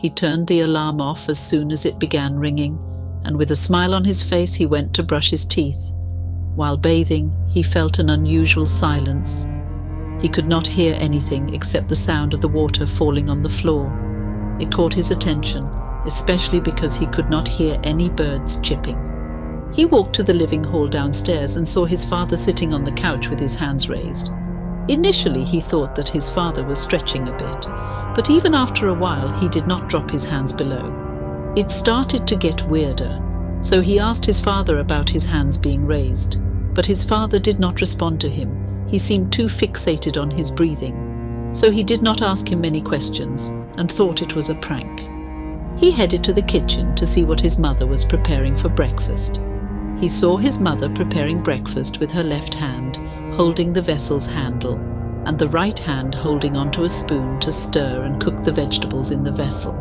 He turned the alarm off as soon as it began ringing, and with a smile on his face he went to brush his teeth. While bathing, he felt an unusual silence. He could not hear anything except the sound of the water falling on the floor. It caught his attention, especially because he could not hear any birds chirping. He walked to the living hall downstairs and saw his father sitting on the couch with his hands raised. Initially, he thought that his father was stretching a bit, but even after a while he did not drop his hands below. It started to get weirder, so he asked his father about his hands being raised, but his father did not respond to him. He seemed too fixated on his breathing, so he did not ask him many questions and thought it was a prank. He headed to the kitchen to see what his mother was preparing for breakfast. He saw his mother preparing breakfast with her left hand holding the vessel's handle and the right hand holding onto a spoon to stir and cook the vegetables in the vessel.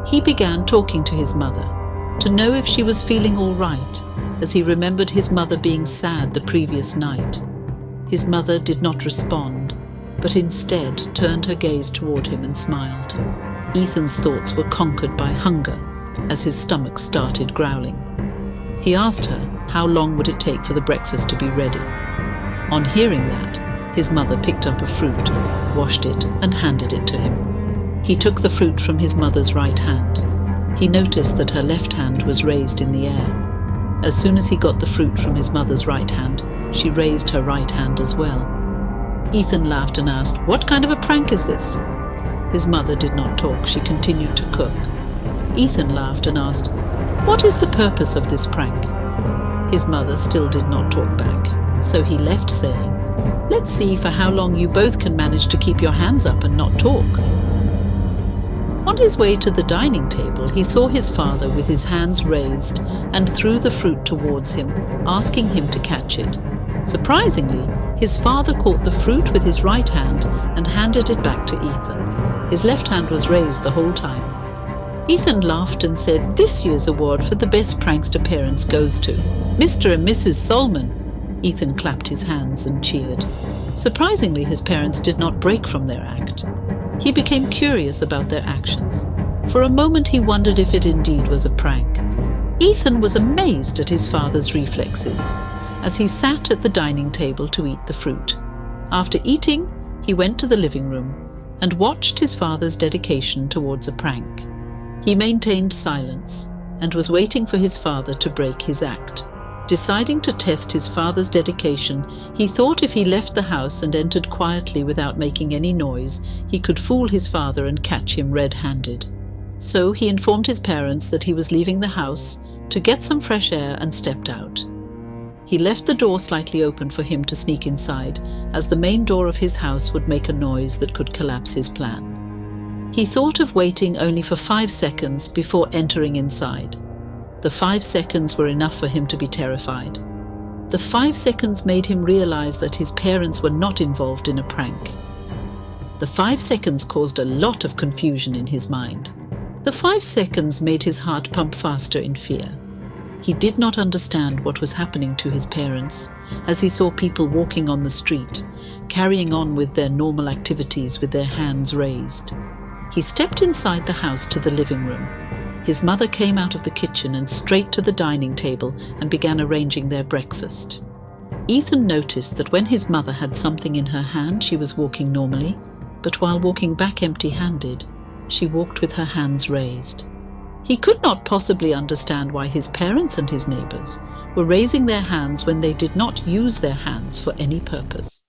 He began talking to his mother to know if she was feeling all right, as he remembered his mother being sad the previous night. His mother did not respond, but instead turned her gaze toward him and smiled. Ethan's thoughts were conquered by hunger as his stomach started growling. He asked her how long would it take for the breakfast to be ready. On hearing that, his mother picked up a fruit, washed it, and handed it to him. He took the fruit from his mother's right hand. He noticed that her left hand was raised in the air. As soon as he got the fruit from his mother's right hand, she raised her right hand as well. Ethan laughed and asked, "What kind of a prank is this?" His mother did not talk. She continued to cook. Ethan laughed and asked, "What is the purpose of this prank?" His mother still did not talk back, so he left saying, "Let's see for how long you both can manage to keep your hands up and not talk." On his way to the dining table, he saw his father with his hands raised and threw the fruit towards him, asking him to catch it. Surprisingly, his father caught the fruit with his right hand and handed it back to Ethan. His left hand was raised the whole time. Ethan laughed and said, "This year's award for the best prankster parents goes to Mr. and Mrs. Solman." Ethan clapped his hands and cheered. Surprisingly, his parents did not break from their act. He became curious about their actions. For a moment he wondered if it indeed was a prank. Ethan was amazed at his father's reflexes as he sat at the dining table to eat the fruit. After eating, he went to the living room and watched his father's dedication towards a prank. He maintained silence and was waiting for his father to break his act. Deciding to test his father's dedication, he thought if he left the house and entered quietly without making any noise, he could fool his father and catch him red-handed. So he informed his parents that he was leaving the house to get some fresh air and stepped out. He left the door slightly open for him to sneak inside, as the main door of his house would make a noise that could collapse his plan. He thought of waiting only for 5 seconds before entering inside. The 5 seconds were enough for him to be terrified. The 5 seconds made him realize that his parents were not involved in a prank. The 5 seconds caused a lot of confusion in his mind. The 5 seconds made his heart pump faster in fear. He did not understand what was happening to his parents, as he saw people walking on the street, carrying on with their normal activities with their hands raised. He stepped inside the house to the living room. His mother came out of the kitchen and straight to the dining table and began arranging their breakfast. Ethan noticed that when his mother had something in her hand, she was walking normally, but while walking back empty-handed, she walked with her hands raised. He could not possibly understand why his parents and his neighbors were raising their hands when they did not use their hands for any purpose.